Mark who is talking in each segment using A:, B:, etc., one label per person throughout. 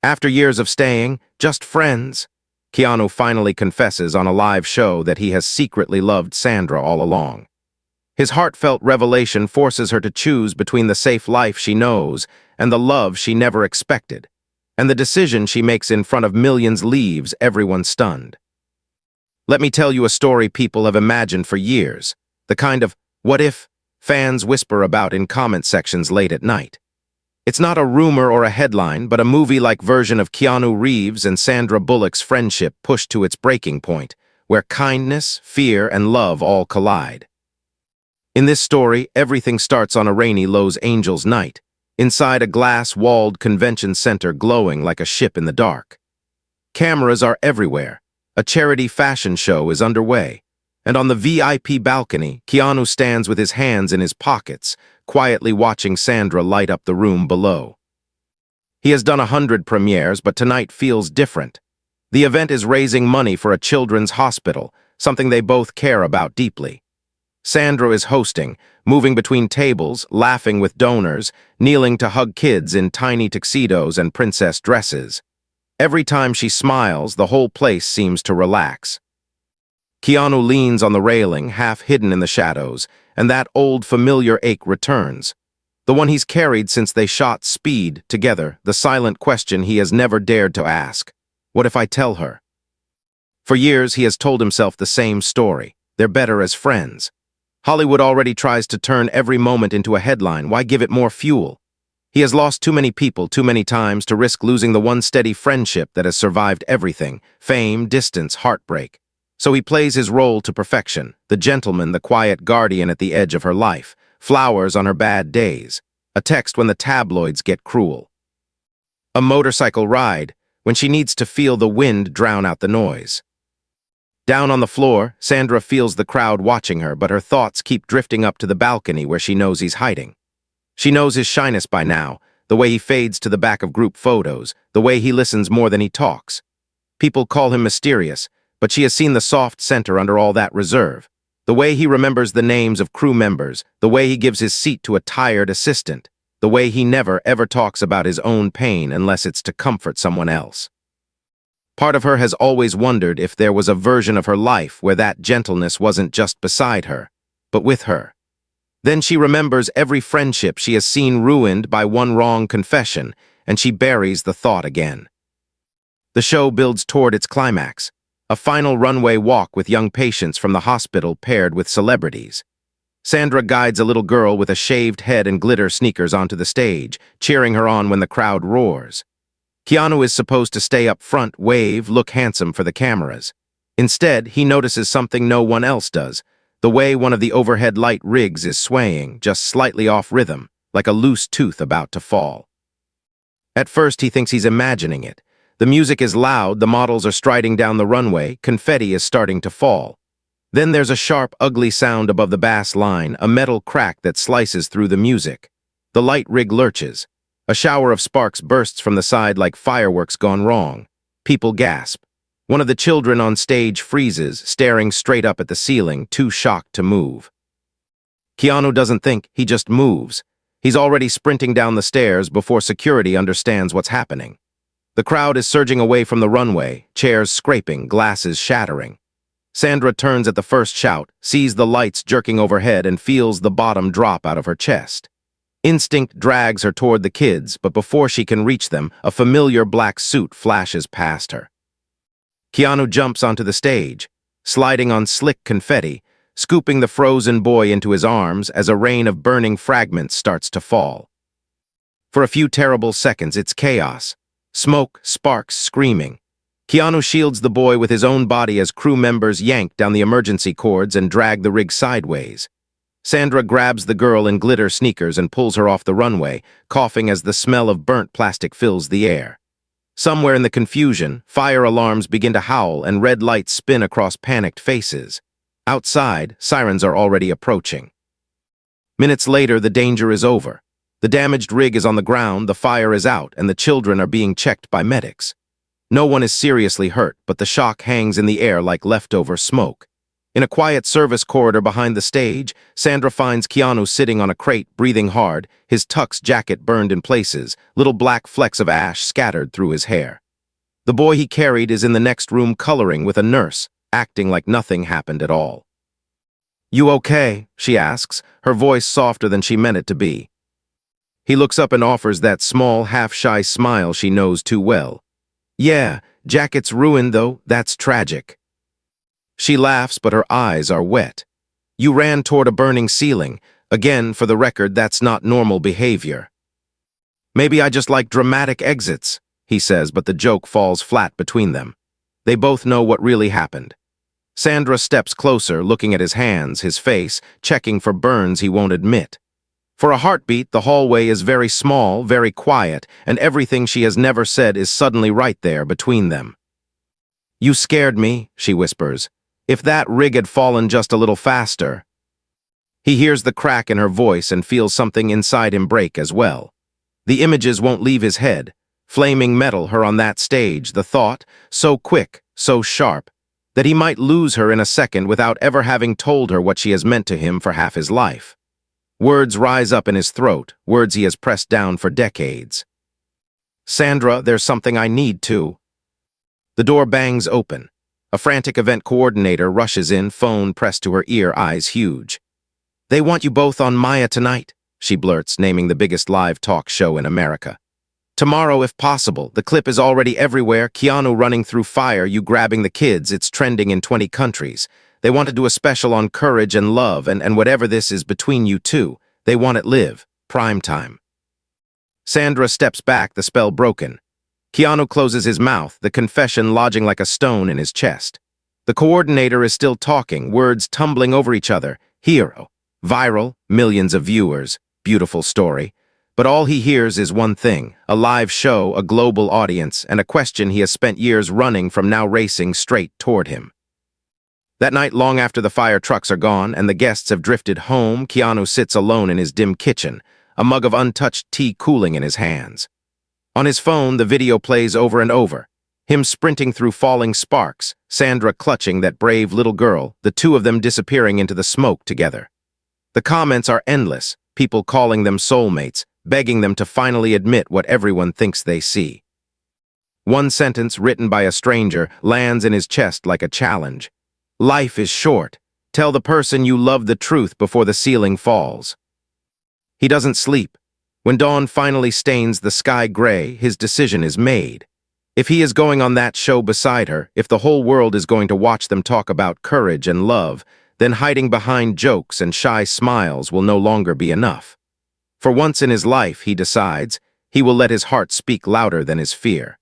A: After years of staying, just friends, Keanu finally confesses on a live show that he has secretly loved Sandra all along. His heartfelt revelation forces her to choose between the safe life she knows and the love she never expected, and the decision she makes in front of millions leaves everyone stunned. Let me tell you a story people have imagined for years, the kind of "what if" fans whisper about in comment sections late at night. It's not a rumor or a headline, but a movie-like version of Keanu Reeves and Sandra Bullock's friendship pushed to its breaking point, where kindness, fear, and love all collide. In this story, everything starts on a rainy Los Angeles night, inside a glass-walled convention center glowing like a ship in the dark. Cameras are everywhere. A charity fashion show is underway, and on the VIP balcony, Keanu stands with his hands in his pockets, quietly watching Sandra light up the room below. He has done 100 premieres, but tonight feels different. The event is raising money for a children's hospital, something they both care about deeply. Sandra is hosting, moving between tables, laughing with donors, kneeling to hug kids in tiny tuxedos and princess dresses. Every time she smiles, the whole place seems to relax. Keanu leans on the railing, half hidden in the shadows, and that old familiar ache returns. The one he's carried since they shot Speed together, the silent question he has never dared to ask. What if I tell her? For years, he has told himself the same story. They're better as friends. Hollywood already tries to turn every moment into a headline. Why give it more fuel? He has lost too many people too many times to risk losing the one steady friendship that has survived everything: fame, distance, heartbreak. So he plays his role to perfection, the gentleman, the quiet guardian at the edge of her life, flowers on her bad days, a text when the tabloids get cruel. A motorcycle ride when she needs to feel the wind drown out the noise. Down on the floor, Sandra feels the crowd watching her, but her thoughts keep drifting up to the balcony where she knows he's hiding. She knows his shyness by now, the way he fades to the back of group photos, the way he listens more than he talks. People call him mysterious, but she has seen the soft center under all that reserve. The way he remembers the names of crew members, the way he gives his seat to a tired assistant, the way he never, ever talks about his own pain unless it's to comfort someone else. Part of her has always wondered if there was a version of her life where that gentleness wasn't just beside her, but with her. Then she remembers every friendship she has seen ruined by one wrong confession, and she buries the thought again. The show builds toward its climax. A final runway walk with young patients from the hospital paired with celebrities. Sandra guides a little girl with a shaved head and glitter sneakers onto the stage, cheering her on when the crowd roars. Keanu is supposed to stay up front, wave, look handsome for the cameras. Instead, he notices something no one else does, the way one of the overhead light rigs is swaying, just slightly off rhythm, like a loose tooth about to fall. At first, he thinks he's imagining it. The music is loud, the models are striding down the runway, confetti is starting to fall. Then there's a sharp, ugly sound above the bass line, a metal crack that slices through the music. The light rig lurches. A shower of sparks bursts from the side like fireworks gone wrong. People gasp. One of the children on stage freezes, staring straight up at the ceiling, too shocked to move. Keanu doesn't think, he just moves. He's already sprinting down the stairs before security understands what's happening. The crowd is surging away from the runway, chairs scraping, glasses shattering. Sandra turns at the first shout, sees the lights jerking overhead, and feels the bottom drop out of her chest. Instinct drags her toward the kids, but before she can reach them, a familiar black suit flashes past her. Keanu jumps onto the stage, sliding on slick confetti, scooping the frozen boy into his arms as a rain of burning fragments starts to fall. For a few terrible seconds, it's chaos. Smoke, sparks, screaming. Keanu shields the boy with his own body as crew members yank down the emergency cords and drag the rig sideways. Sandra grabs the girl in glitter sneakers and pulls her off the runway, coughing as the smell of burnt plastic fills the air. Somewhere in the confusion, fire alarms begin to howl and red lights spin across panicked faces. Outside, sirens are already approaching. Minutes later, the danger is over. The damaged rig is on the ground, the fire is out, and the children are being checked by medics. No one is seriously hurt, but the shock hangs in the air like leftover smoke. In a quiet service corridor behind the stage, Sandra finds Keanu sitting on a crate, breathing hard, his tux jacket burned in places, little black flecks of ash scattered through his hair. The boy he carried is in the next room coloring with a nurse, acting like nothing happened at all. "You okay?" she asks, her voice softer than she meant it to be. He looks up and offers that small, half-shy smile she knows too well. "Yeah, jacket's ruined though, that's tragic." She laughs, but her eyes are wet. "You ran toward a burning ceiling. Again, for the record, that's not normal behavior." "Maybe I just like dramatic exits," he says, but the joke falls flat between them. They both know what really happened. Sandra steps closer, looking at his hands, his face, checking for burns he won't admit. For a heartbeat, the hallway is very small, very quiet, and everything she has never said is suddenly right there between them. "You scared me," she whispers. "If that rig had fallen just a little faster." He hears the crack in her voice and feels something inside him break as well. The images won't leave his head. Flaming metal, her on that stage, the thought, so quick, so sharp, that he might lose her in a second without ever having told her what she has meant to him for half his life. Words rise up in his throat, words he has pressed down for decades. "Sandra, there's something I need to." The door bangs open. A frantic event coordinator rushes in, phone pressed to her ear, eyes huge. "They want you both on Maya tonight," she blurts, naming the biggest live talk show in America. "Tomorrow, if possible. The clip is already everywhere. Keanu running through fire, you grabbing the kids. It's trending in 20 countries. They want to do a special on courage and love, and whatever this is between you two. They want it live. Prime time." Sandra steps back, the spell broken. Keanu closes his mouth, the confession lodging like a stone in his chest. The coordinator is still talking, words tumbling over each other. Hero. Viral, millions of viewers. Beautiful story. But all he hears is one thing, a live show, a global audience, and a question he has spent years running from now racing straight toward him. That night, long after the fire trucks are gone and the guests have drifted home, Keanu sits alone in his dim kitchen, a mug of untouched tea cooling in his hands. On his phone, the video plays over and over. Him sprinting through falling sparks, Sandra clutching that brave little girl, the two of them disappearing into the smoke together. The comments are endless, people calling them soulmates, begging them to finally admit what everyone thinks they see. One sentence, written by a stranger, lands in his chest like a challenge. "Life is short. Tell the person you love the truth before the ceiling falls." He doesn't sleep. When dawn finally stains the sky gray, his decision is made. If he is going on that show beside her, if the whole world is going to watch them talk about courage and love, then hiding behind jokes and shy smiles will no longer be enough. For once in his life, he decides, he will let his heart speak louder than his fear.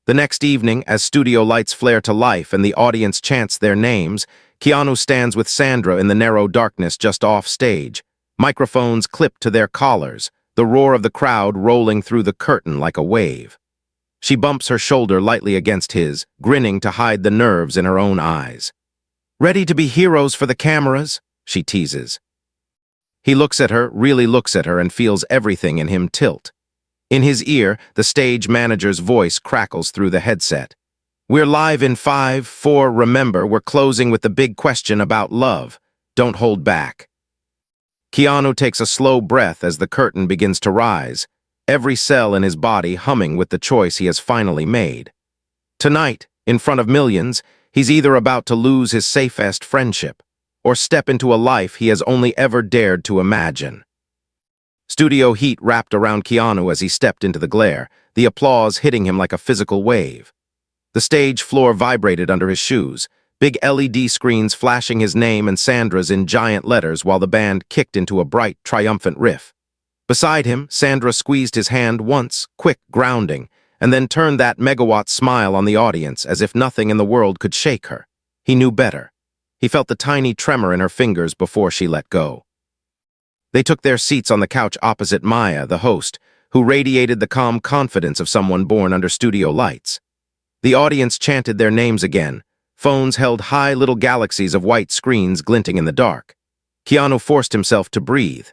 A: The next evening, as studio lights flare to life and the audience chants their names, Keanu stands with Sandra in the narrow darkness just off stage, microphones clipped to their collars, the roar of the crowd rolling through the curtain like a wave. She bumps her shoulder lightly against his, grinning to hide the nerves in her own eyes. "Ready to be heroes for the cameras?" she teases. He looks at her, really looks at her, and feels everything in him tilt. In his ear, the stage manager's voice crackles through the headset. "We're live in 5, 4, remember, we're closing with the big question about love. Don't hold back." Keanu takes a slow breath as the curtain begins to rise, every cell in his body humming with the choice he has finally made. Tonight, in front of millions, he's either about to lose his safest friendship or step into a life he has only ever dared to imagine. Studio heat wrapped around Keanu as he stepped into the glare, the applause hitting him like a physical wave. The stage floor vibrated under his shoes, big LED screens flashing his name and Sandra's in giant letters while the band kicked into a bright, triumphant riff. Beside him, Sandra squeezed his hand once, quick, grounding, and then turned that megawatt smile on the audience as if nothing in the world could shake her. He knew better. He felt the tiny tremor in her fingers before she let go. They took their seats on the couch opposite Maya, the host, who radiated the calm confidence of someone born under studio lights. The audience chanted their names again. Phones held high little galaxies of white screens glinting in the dark. Keanu forced himself to breathe.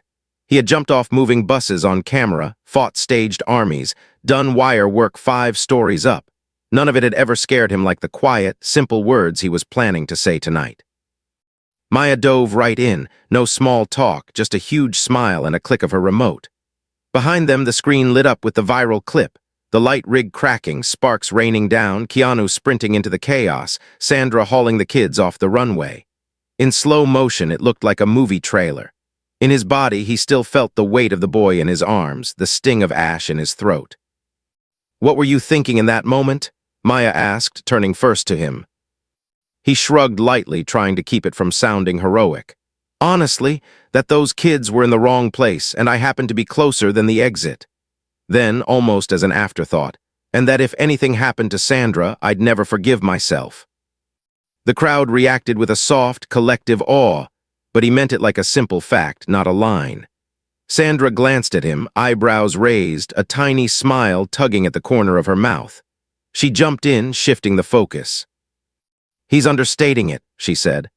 A: He had jumped off moving buses on camera, fought staged armies, done wire work 5 stories up. None of it had ever scared him like the quiet, simple words he was planning to say tonight. Maya dove right in, no small talk, just a huge smile and a click of her remote. Behind them, the screen lit up with the viral clip, the light rig cracking, sparks raining down, Keanu sprinting into the chaos, Sandra hauling the kids off the runway. In slow motion, it looked like a movie trailer. In his body, he still felt the weight of the boy in his arms, the sting of ash in his throat. "What were you thinking in that moment?" Maya asked, turning first to him. He shrugged lightly, trying to keep it from sounding heroic. "Honestly, that those kids were in the wrong place, and I happened to be closer than the exit." Then, almost as an afterthought, "and that if anything happened to Sandra, I'd never forgive myself." The crowd reacted with a soft, collective awe, but he meant it like a simple fact, not a line. Sandra glanced at him, eyebrows raised, a tiny smile tugging at the corner of her mouth. She jumped in, shifting the focus. "He's understating it," she said.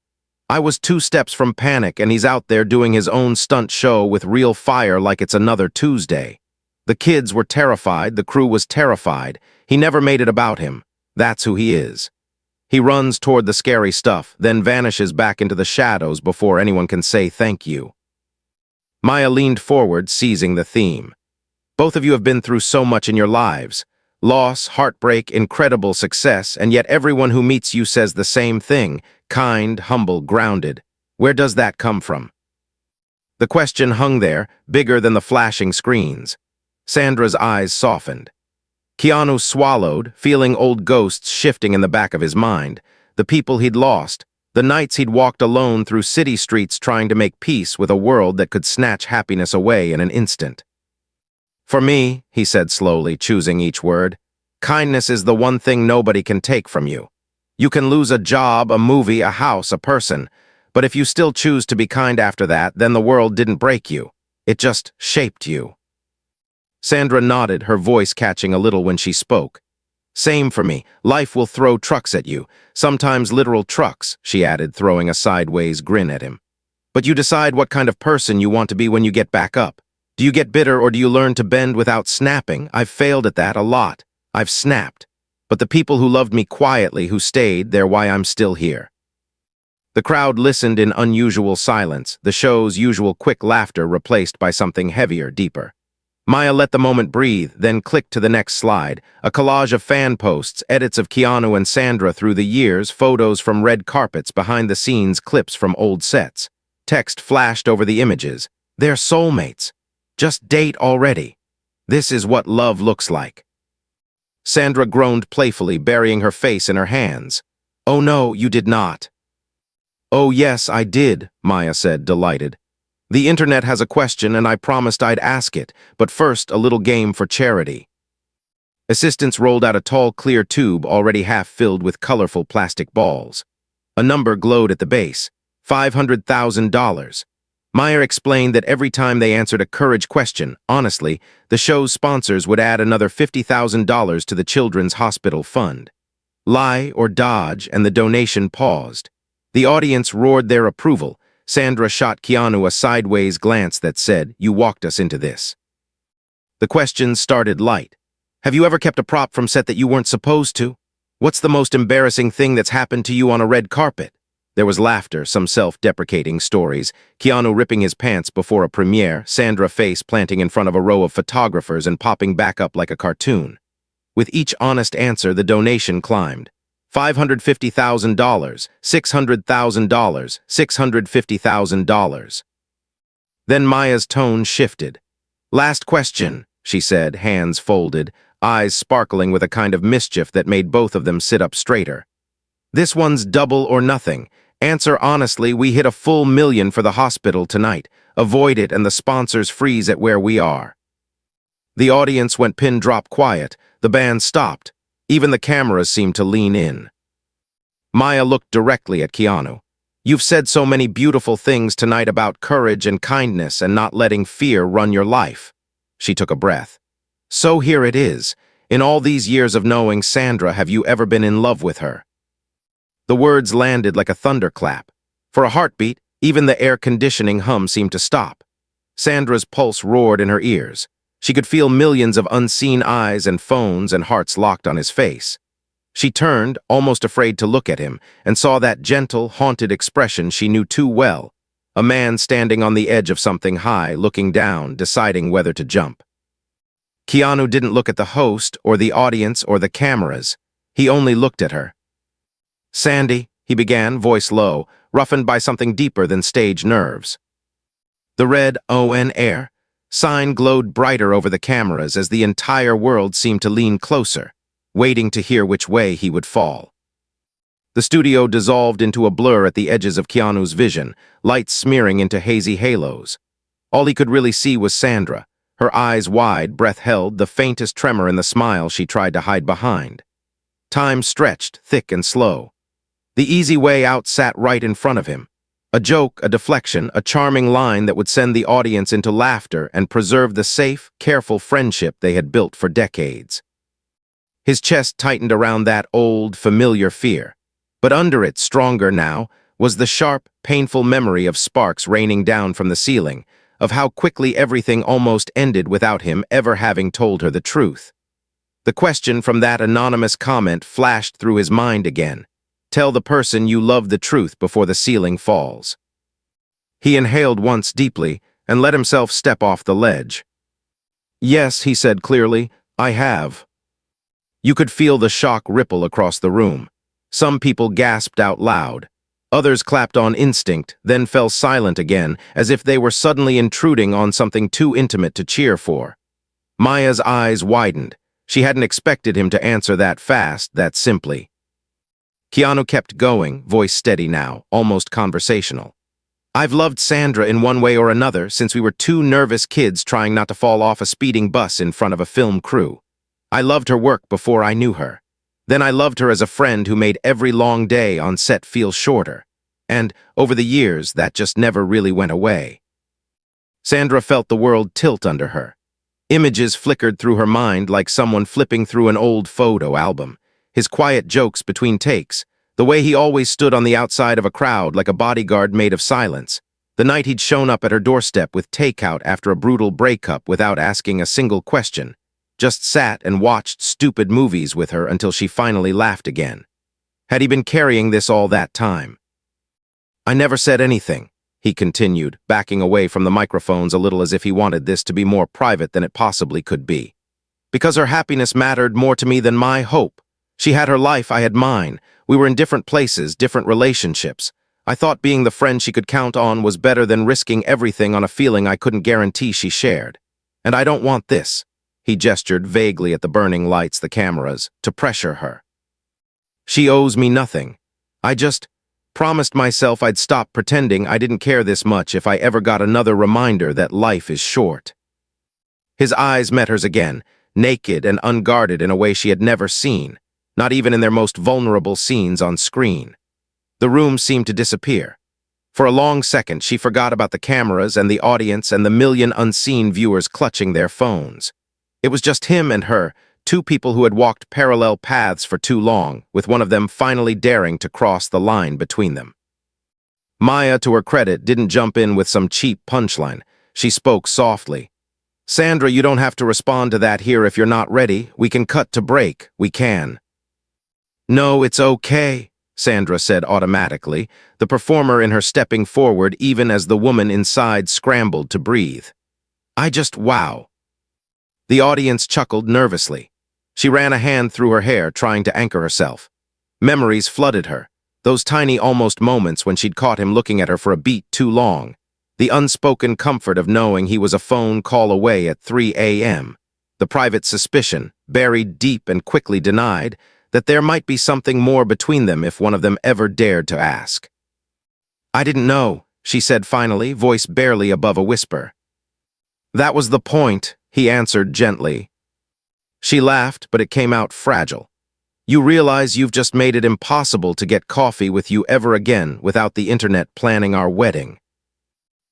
A: "I was 2 steps from panic, and he's out there doing his own stunt show with real fire like it's another Tuesday. The kids were terrified, the crew was terrified. He never made it about him. That's who he is. He runs toward the scary stuff, then vanishes back into the shadows before anyone can say thank you." Maya leaned forward, seizing the theme. "Both of you have been through so much in your lives. Loss, heartbreak, incredible success, and yet everyone who meets you says the same thing, kind, humble, grounded. Where does that come from?" The question hung there, bigger than the flashing screens. Sandra's eyes softened. Keanu swallowed, feeling old ghosts shifting in the back of his mind, the people he'd lost, the nights he'd walked alone through city streets trying to make peace with a world that could snatch happiness away in an instant. "For me," he said slowly, choosing each word, "kindness is the one thing nobody can take from you. You can lose a job, a movie, a house, a person, but if you still choose to be kind after that, then the world didn't break you. It just shaped you." Sandra nodded, her voice catching a little when she spoke. "Same for me. Life will throw trucks at you, sometimes literal trucks," she added, throwing a sideways grin at him. "But you decide what kind of person you want to be when you get back up. Do you get bitter or do you learn to bend without snapping? I've failed at that a lot. I've snapped. But the people who loved me quietly, who stayed, they're why I'm still here." The crowd listened in unusual silence, the show's usual quick laughter replaced by something heavier, deeper. Maya let the moment breathe, then clicked to the next slide, a collage of fan posts, edits of Keanu and Sandra through the years, photos from red carpets, behind-the-scenes clips from old sets. Text flashed over the images. "They're soulmates. Just date already. This is what love looks like." Sandra groaned playfully, burying her face in her hands. "Oh no, you did not." "Oh yes, I did," Maya said, delighted. "The internet has a question and I promised I'd ask it, but first a little game for charity." Assistants rolled out a tall, clear tube already half filled with colorful plastic balls. A number glowed at the base, $500,000. Maya explained that every time they answered a courage question, honestly, the show's sponsors would add another $50,000 to the Children's Hospital Fund. Lie or dodge, and the donation paused. The audience roared their approval. Sandra shot Keanu a sideways glance that said, "You walked us into this." The questions started light. "Have you ever kept a prop from set that you weren't supposed to? What's the most embarrassing thing that's happened to you on a red carpet?" There was laughter, some self-deprecating stories, Keanu ripping his pants before a premiere, Sandra face planting in front of a row of photographers and popping back up like a cartoon. With each honest answer, the donation climbed. $550,000, $600,000, $650,000. Then Maya's tone shifted. "Last question," she said, hands folded, eyes sparkling with a kind of mischief that made both of them sit up straighter. "This one's double or nothing. Answer honestly, we hit a full million for the hospital tonight. Avoid it and the sponsors freeze at where we are." The audience went pin-drop quiet. The band stopped. Even the cameras seemed to lean in. Maya looked directly at Keanu. "You've said so many beautiful things tonight about courage and kindness and not letting fear run your life." She took a breath. "So here it is. In all these years of knowing Sandra, have you ever been in love with her?" The words landed like a thunderclap. For a heartbeat, even the air conditioning hum seemed to stop. Sandra's pulse roared in her ears. She could feel millions of unseen eyes and phones and hearts locked on his face. She turned, almost afraid to look at him, and saw that gentle, haunted expression she knew too well, a man standing on the edge of something high, looking down, deciding whether to jump. Keanu didn't look at the host, or the audience, or the cameras. He only looked at her. "Sandy," he began, voice low, roughened by something deeper than stage nerves. The red "ON Air" sign glowed brighter over the cameras as the entire world seemed to lean closer, waiting to hear which way he would fall. The studio dissolved into a blur at the edges of Keanu's vision, lights smearing into hazy halos. All he could really see was Sandra, her eyes wide, breath held, the faintest tremor in the smile she tried to hide behind. Time stretched, thick and slow. The easy way out sat right in front of him. A joke, a deflection, a charming line that would send the audience into laughter and preserve the safe, careful friendship they had built for decades. His chest tightened around that old, familiar fear. But under it, stronger now, was the sharp, painful memory of sparks raining down from the ceiling, of how quickly everything almost ended without him ever having told her the truth. The question from that anonymous comment flashed through his mind again. Tell the person you love the truth before the ceiling falls. He inhaled once deeply and let himself step off the ledge. "Yes," he said clearly, "I have." You could feel the shock ripple across the room. Some people gasped out loud. Others clapped on instinct, then fell silent again, as if they were suddenly intruding on something too intimate to cheer for. Maya's eyes widened. She hadn't expected him to answer that fast, that simply. Keanu kept going, voice steady now, almost conversational. "I've loved Sandra in one way or another since we were two nervous kids trying not to fall off a speeding bus in front of a film crew. I loved her work before I knew her. Then I loved her as a friend who made every long day on set feel shorter. And, over the years, that just never really went away." Sandra felt the world tilt under her. Images flickered through her mind like someone flipping through an old photo album. His quiet jokes between takes, the way he always stood on the outside of a crowd like a bodyguard made of silence, the night he'd shown up at her doorstep with takeout after a brutal breakup without asking a single question, just sat and watched stupid movies with her until she finally laughed again. Had he been carrying this all that time? "I never said anything," he continued, backing away from the microphones a little as if he wanted this to be more private than it possibly could be. "Because her happiness mattered more to me than my hope. She had her life, I had mine. We were in different places, different relationships. I thought being the friend she could count on was better than risking everything on a feeling I couldn't guarantee she shared. And I don't want this." He gestured vaguely at the burning lights, the cameras, "to pressure her. She owes me nothing. I just promised myself I'd stop pretending I didn't care this much if I ever got another reminder that life is short." His eyes met hers again, naked and unguarded in a way she had never seen, not even in their most vulnerable scenes on screen. The room seemed to disappear. For a long second, she forgot about the cameras and the audience and the million unseen viewers clutching their phones. It was just him and her, two people who had walked parallel paths for too long, with one of them finally daring to cross the line between them. Maya, to her credit, didn't jump in with some cheap punchline. She spoke softly. "Sandra, you don't have to respond to that here if you're not ready. We can cut to break. We can." "No, it's okay," Sandra said automatically, the performer in her stepping forward even as the woman inside scrambled to breathe. Wow." The audience chuckled nervously. She ran a hand through her hair, trying to anchor herself. Memories flooded her, those tiny almost moments when she'd caught him looking at her for a beat too long, the unspoken comfort of knowing he was a phone call away at 3 a.m., the private suspicion, buried deep and quickly denied, that there might be something more between them if one of them ever dared to ask. "I didn't know," she said finally, voice barely above a whisper. "That was the point," he answered gently. She laughed, but it came out fragile. "You realize you've just made it impossible to get coffee with you ever again without the internet planning our wedding."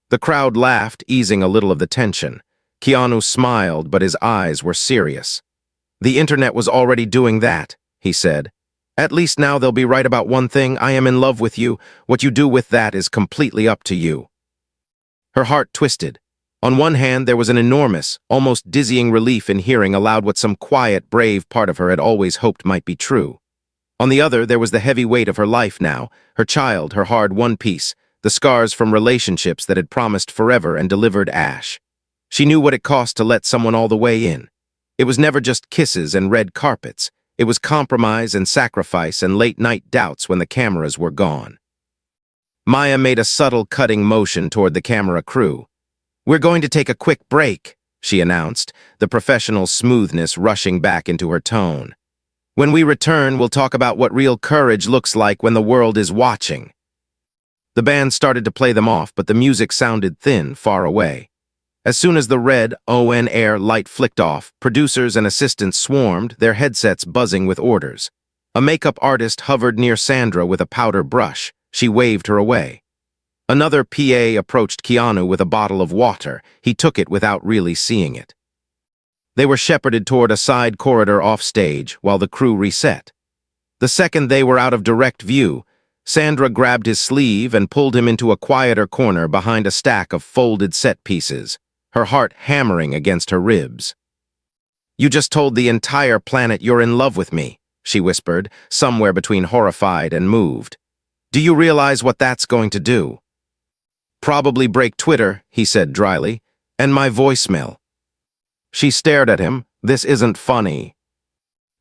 A: The crowd laughed, easing a little of the tension. Keanu smiled, but his eyes were serious. "The internet was already doing that," he said. "At least now they'll be right about one thing. I am in love with you. What you do with that is completely up to you." Her heart twisted. On one hand, there was an enormous, almost dizzying relief in hearing aloud what some quiet, brave part of her had always hoped might be true. On the other, there was the heavy weight of her life now, her child, her hard-won peace, the scars from relationships that had promised forever and delivered ash. She knew what it cost to let someone all the way in. It was never just kisses and red carpets. It was compromise and sacrifice and late-night doubts when the cameras were gone. Maya made a subtle cutting motion toward the camera crew. "We're going to take a quick break," she announced, the professional smoothness rushing back into her tone. "When we return, we'll talk about what real courage looks like when the world is watching." The band started to play them off, but the music sounded thin, far away. As soon as the red on air light flicked off, producers and assistants swarmed, their headsets buzzing with orders. A makeup artist hovered near Sandra with a powder brush. She waved her away. Another PA approached Keanu with a bottle of water. He took it without really seeing it. They were shepherded toward a side corridor off-stage while the crew reset. The second they were out of direct view, Sandra grabbed his sleeve and pulled him into a quieter corner behind a stack of folded set pieces, her heart hammering against her ribs. "You just told the entire planet you're in love with me," she whispered, somewhere between horrified and moved. "Do you realize what that's going to do?" "Probably break Twitter," he said dryly, "and my voicemail." She stared at him. "This isn't funny."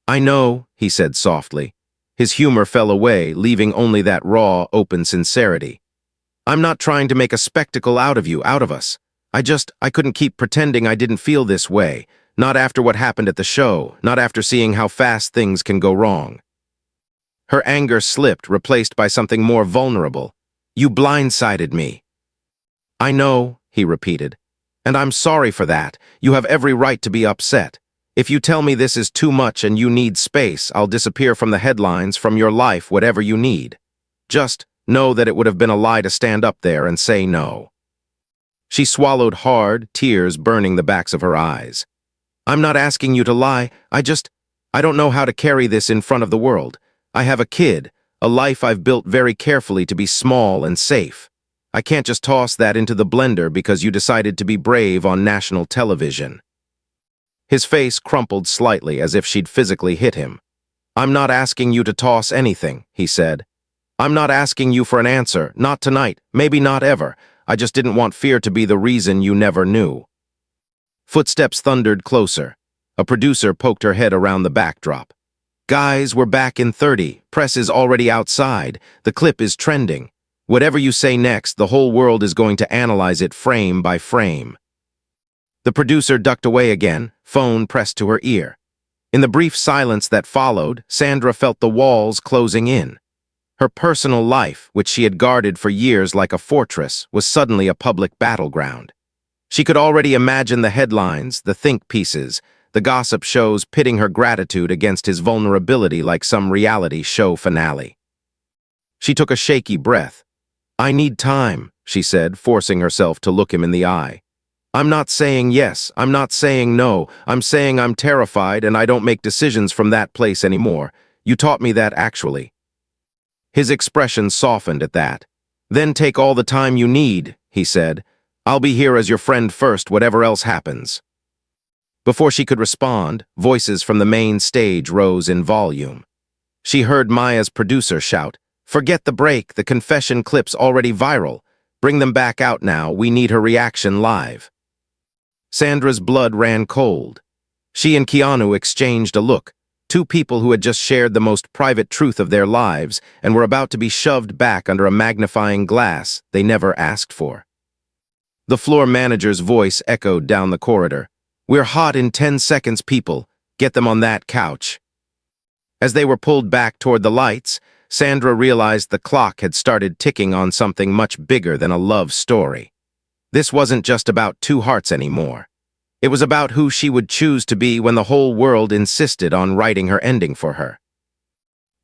A: "I know," he said softly. His humor fell away, leaving only that raw, open sincerity. "I'm not trying to make a spectacle out of you, out of us. I couldn't keep pretending I didn't feel this way, not after what happened at the show, not after seeing how fast things can go wrong." Her anger slipped, replaced by something more vulnerable. "You blindsided me." "I know," he repeated. "And I'm sorry for that. You have every right to be upset. If you tell me this is too much and you need space, I'll disappear from the headlines, from your life, whatever you need. Just know that it would have been a lie to stand up there and say no." She swallowed hard, tears burning the backs of her eyes. "I'm not asking you to lie. I don't know how to carry this in front of the world. I have a kid, a life I've built very carefully to be small and safe. I can't just toss that into the blender because you decided to be brave on national television." His face crumpled slightly as if she'd physically hit him. "I'm not asking you to toss anything," he said. "I'm not asking you for an answer, not tonight, maybe not ever. I just didn't want fear to be the reason you never knew." Footsteps thundered closer. A producer poked her head around the backdrop. "Guys, we're back in 30. Press is already outside. The clip is trending. Whatever you say next, the whole world is going to analyze it frame by frame." The producer ducked away again, phone pressed to her ear. In the brief silence that followed, Sandra felt the walls closing in. Her personal life, which she had guarded for years like a fortress, was suddenly a public battleground. She could already imagine the headlines, the think pieces, the gossip shows pitting her gratitude against his vulnerability like some reality show finale. She took a shaky breath. "I need time," she said, forcing herself to look him in the eye. "I'm not saying yes, I'm not saying no, I'm saying I'm terrified and I don't make decisions from that place anymore. You taught me that, actually." His expression softened at that. "Then take all the time you need," he said. "I'll be here as your friend first, whatever else happens." Before she could respond, voices from the main stage rose in volume. She heard Maya's producer shout, "Forget the break, the confession clip's already viral. Bring them back out now, we need her reaction live." Sandra's blood ran cold. She and Keanu exchanged a look, two people who had just shared the most private truth of their lives and were about to be shoved back under a magnifying glass they never asked for. The floor manager's voice echoed down the corridor. "We're hot in 10 seconds, people. Get them on that couch." As they were pulled back toward the lights, Sandra realized the clock had started ticking on something much bigger than a love story. This wasn't just about two hearts anymore. It was about who she would choose to be when the whole world insisted on writing her ending for her.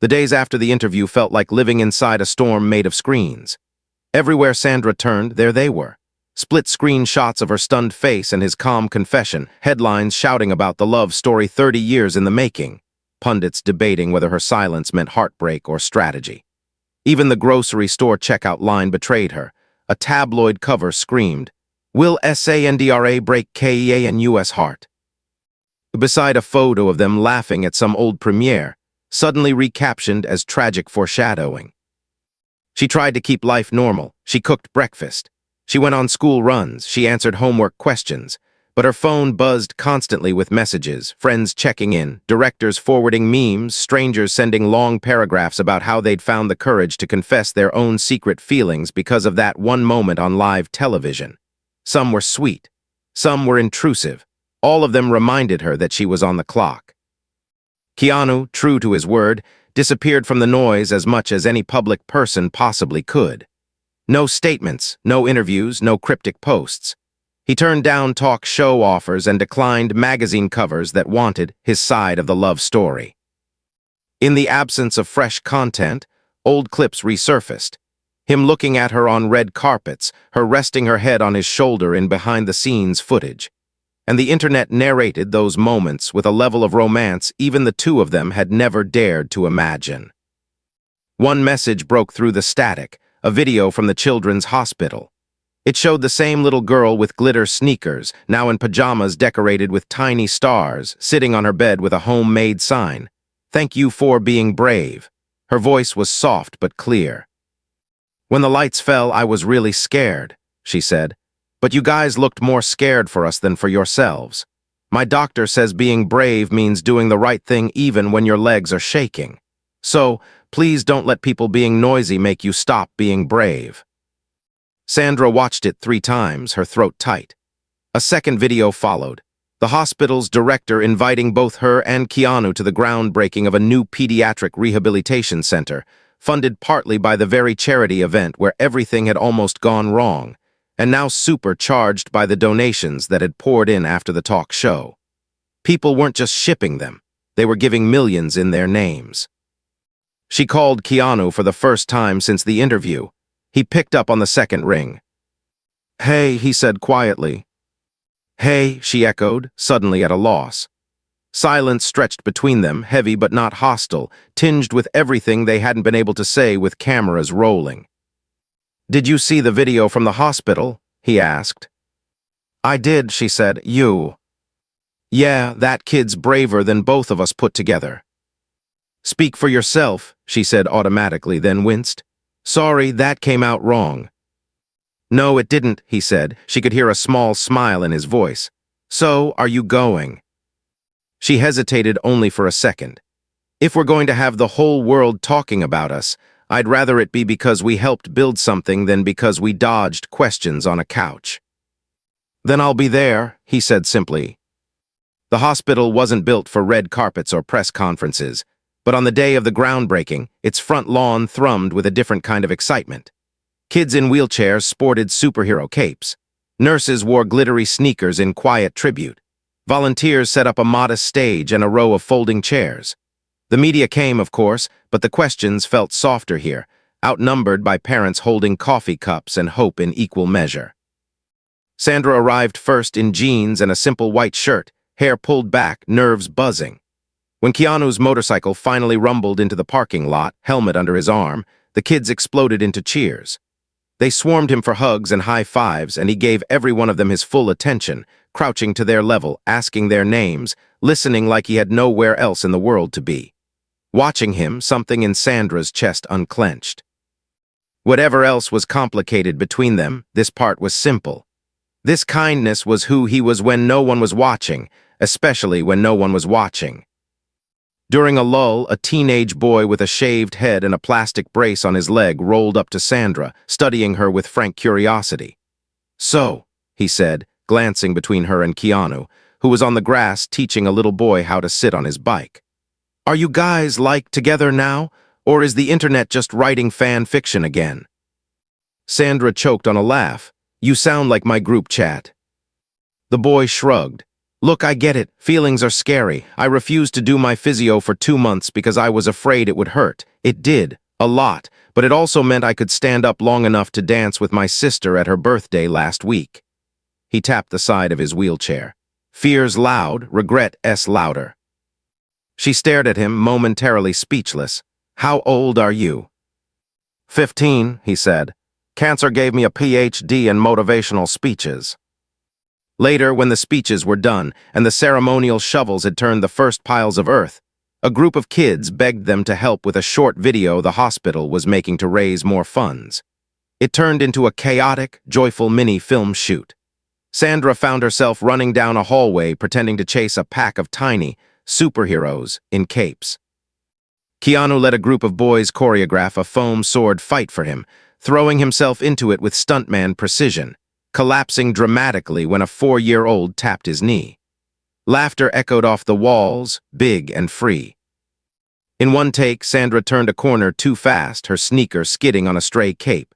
A: The days after the interview felt like living inside a storm made of screens. Everywhere Sandra turned, there they were. Split-screen shots of her stunned face and his calm confession, headlines shouting about the love story 30 years in the making, pundits debating whether her silence meant heartbreak or strategy. Even the grocery store checkout line betrayed her. A tabloid cover screamed, "Will Sandra break Keanu's heart?" Beside a photo of them laughing at some old premiere, suddenly recaptioned as tragic foreshadowing. She tried to keep life normal. She cooked breakfast. She went on school runs. She answered homework questions. But her phone buzzed constantly with messages, friends checking in, directors forwarding memes, strangers sending long paragraphs about how they'd found the courage to confess their own secret feelings because of that one moment on live television. Some were sweet. Some were intrusive. All of them reminded her that she was on the clock. Keanu, true to his word, disappeared from the noise as much as any public person possibly could. No statements, no interviews, no cryptic posts. He turned down talk show offers and declined magazine covers that wanted his side of the love story. In the absence of fresh content, old clips resurfaced. Him looking at her on red carpets, her resting her head on his shoulder in behind-the-scenes footage. And the internet narrated those moments with a level of romance even the two of them had never dared to imagine. One message broke through the static, a video from the children's hospital. It showed the same little girl with glitter sneakers, now in pajamas decorated with tiny stars, sitting on her bed with a homemade sign. "Thank you for being brave." Her voice was soft but clear. "When the lights fell, I was really scared," she said. "But you guys looked more scared for us than for yourselves. My doctor says being brave means doing the right thing even when your legs are shaking. So, please don't let people being noisy make you stop being brave." Sandra watched it 3 times, her throat tight. A second video followed, the hospital's director inviting both her and Keanu to the groundbreaking of a new pediatric rehabilitation center, funded partly by the very charity event where everything had almost gone wrong, and now supercharged by the donations that had poured in after the talk show. People weren't just shipping them, they were giving millions in their names. She called Keanu for the first time since the interview. He picked up on the second ring. "Hey," he said quietly. "Hey," she echoed, suddenly at a loss. Silence stretched between them, heavy but not hostile, tinged with everything they hadn't been able to say with cameras rolling. "Did you see the video from the hospital?" he asked. "I did," she said. "You?" "Yeah, that kid's braver than both of us put together." "Speak for yourself," she said automatically, then winced. "Sorry, that came out wrong." "No, it didn't," he said. She could hear a small smile in his voice. "So, are you going?" She hesitated only for a second. "If we're going to have the whole world talking about us, I'd rather it be because we helped build something than because we dodged questions on a couch." "Then I'll be there," he said simply. The hospital wasn't built for red carpets or press conferences, but on the day of the groundbreaking, its front lawn thrummed with a different kind of excitement. Kids in wheelchairs sported superhero capes. Nurses wore glittery sneakers in quiet tribute. Volunteers set up a modest stage and a row of folding chairs. The media came, of course, but the questions felt softer here, outnumbered by parents holding coffee cups and hope in equal measure. Sandra arrived first in jeans and a simple white shirt, hair pulled back, nerves buzzing. When Keanu's motorcycle finally rumbled into the parking lot, helmet under his arm, the kids exploded into cheers. They swarmed him for hugs and high fives, and he gave every one of them his full attention, crouching to their level, asking their names, listening like he had nowhere else in the world to be. Watching him, something in Sandra's chest unclenched. Whatever else was complicated between them, this part was simple. This kindness was who he was when no one was watching, especially when no one was watching. During a lull, a teenage boy with a shaved head and a plastic brace on his leg rolled up to Sandra, studying her with frank curiosity. "So," he said, glancing between her and Keanu, who was on the grass teaching a little boy how to sit on his bike. "Are you guys, like, together now, or is the internet just writing fan fiction again?" Sandra choked on a laugh. "You sound like my group chat." The boy shrugged. "Look, I get it. Feelings are scary. I refused to do my physio for 2 months because I was afraid it would hurt. It did, a lot, but it also meant I could stand up long enough to dance with my sister at her birthday last week." He tapped the side of his wheelchair. "Fear's loud, regret's louder." She stared at him, momentarily speechless. "How old are you?" 15, he said. "Cancer gave me a PhD in motivational speeches." Later, when the speeches were done and the ceremonial shovels had turned the first piles of earth, A group of kids begged them to help with a short video the hospital was making to raise more funds. It turned into a chaotic, joyful mini-film shoot. Sandra found herself running down a hallway pretending to chase a pack of tiny superheroes in capes. Keanu let a group of boys choreograph a foam sword fight for him, throwing himself into it with stuntman precision, collapsing dramatically when a 4-year-old tapped his knee. Laughter echoed off the walls, big and free. In one take, Sandra turned a corner too fast, her sneaker skidding on a stray cape.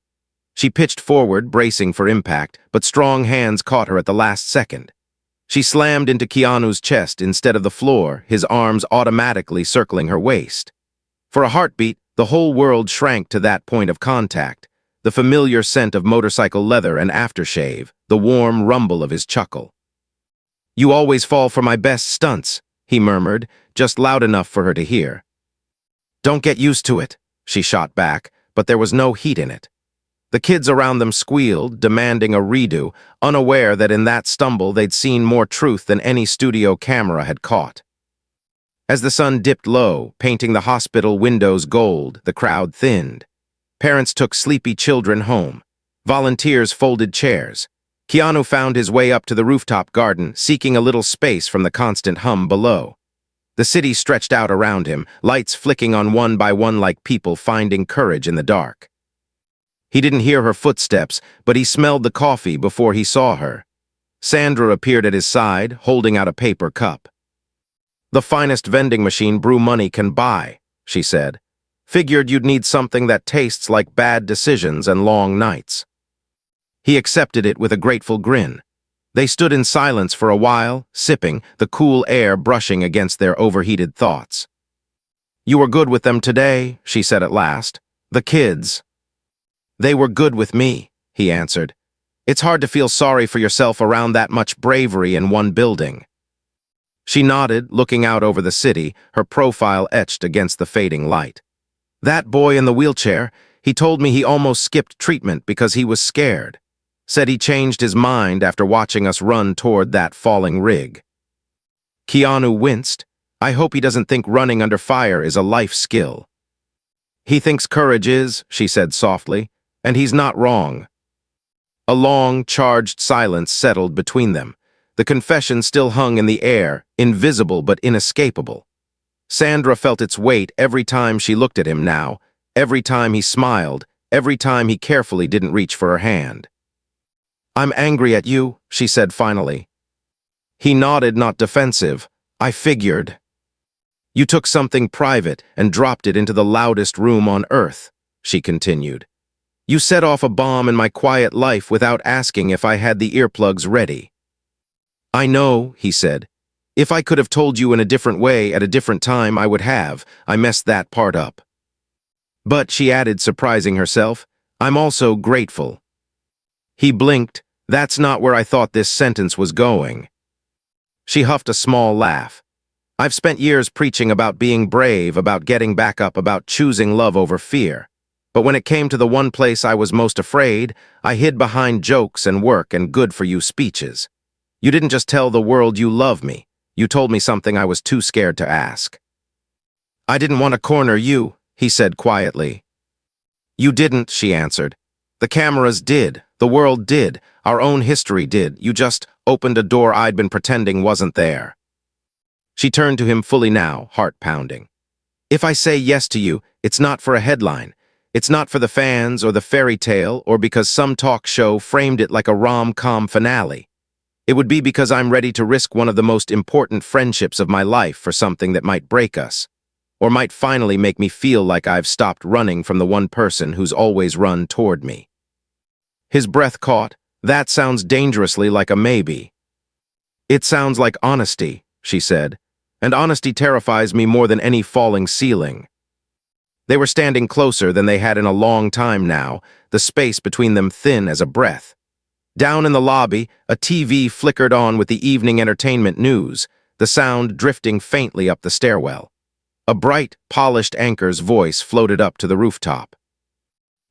A: She pitched forward, bracing for impact, but strong hands caught her at the last second. She slammed into Keanu's chest instead of the floor, his arms automatically circling her waist. For a heartbeat, the whole world shrank to that point of contact, the familiar scent of motorcycle leather and aftershave, the warm rumble of his chuckle. "You always fall for my best stunts," he murmured, just loud enough for her to hear. "Don't get used to it," she shot back, but there was no heat in it. The kids around them squealed, demanding a redo, unaware that in that stumble they'd seen more truth than any studio camera had caught. As the sun dipped low, painting the hospital windows gold, the crowd thinned. Parents took sleepy children home. Volunteers folded chairs. Keanu found his way up to the rooftop garden, seeking a little space from the constant hum below. The city stretched out around him, lights flicking on one by one like people finding courage in the dark. He didn't hear her footsteps, but he smelled the coffee before he saw her. Sandra appeared at his side, holding out a paper cup. "The finest vending machine brew money can buy," she said. "Figured you'd need something that tastes like bad decisions and long nights." He accepted it with a grateful grin. They stood in silence for a while, sipping, the cool air brushing against their overheated thoughts. "You were good with them today," she said at last. "The kids." "They were good with me," he answered. "It's hard to feel sorry for yourself around that much bravery in one building." She nodded, looking out over the city, her profile etched against the fading light. "That boy in the wheelchair, he told me he almost skipped treatment because he was scared. Said he changed his mind after watching us run toward that falling rig." Keanu winced. "I hope he doesn't think running under fire is a life skill." "He thinks courage is," she said softly, "and he's not wrong." A long, charged silence settled between them. The confession still hung in the air, invisible but inescapable. Sandra felt its weight every time she looked at him now, every time he smiled, every time he carefully didn't reach for her hand. "I'm angry at you," she said finally. He nodded, not defensive. "I figured. You took something private and dropped it into the loudest room on earth," she continued. "You set off a bomb in my quiet life without asking if I had the earplugs ready." "I know," he said. "If I could have told you in a different way at a different time, I would have. I messed that part up." "But," she added, surprising herself, "I'm also grateful." He blinked. "That's not where I thought this sentence was going." She huffed a small laugh. "I've spent years preaching about being brave, about getting back up, about choosing love over fear. But when it came to the one place I was most afraid, I hid behind jokes and work and good-for-you speeches. You didn't just tell the world you love me. You told me something I was too scared to ask." "I didn't want to corner you," he said quietly. "You didn't," she answered. "The cameras did. The world did. Our own history did. You just opened a door I'd been pretending wasn't there." She turned to him fully now, heart pounding. "If I say yes to you, it's not for a headline. It's not for the fans or the fairy tale or because some talk show framed it like a rom-com finale. It would be because I'm ready to risk one of the most important friendships of my life for something that might break us, or might finally make me feel like I've stopped running from the one person who's always run toward me." His breath caught. "That sounds dangerously like a maybe." "It sounds like honesty," she said, "and honesty terrifies me more than any falling ceiling." They were standing closer than they had in a long time now, the space between them thin as a breath. Down in the lobby, a TV flickered on with the evening entertainment news, the sound drifting faintly up the stairwell. A bright, polished anchor's voice floated up to the rooftop.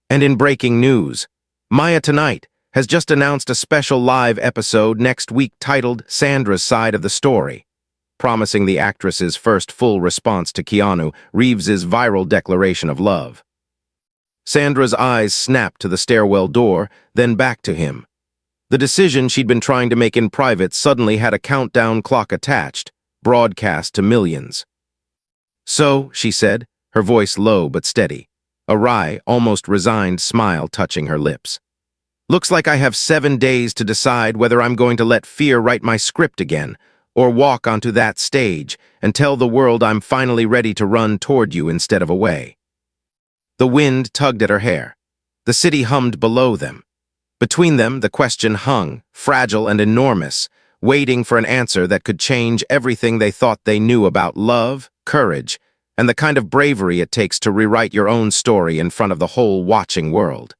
A: "And in breaking news, Maya Tonight has just announced a special live episode next week titled Sandra's Side of the Story. promising the actress's first full response to Keanu Reeves's viral declaration of love. Sandra's eyes snapped to the stairwell door, then back to him. The decision she'd been trying to make in private suddenly had a countdown clock attached, broadcast to millions. "So," she said, her voice low but steady, a wry, almost resigned smile touching her lips. "Looks like I have 7 days to decide whether I'm going to let fear write my script again, or walk onto that stage and tell the world I'm finally ready to run toward you instead of away." The wind tugged at her hair. The city hummed below them. Between them, the question hung, fragile and enormous, waiting for an answer that could change everything they thought they knew about love, courage, and the kind of bravery it takes to rewrite your own story in front of the whole watching world.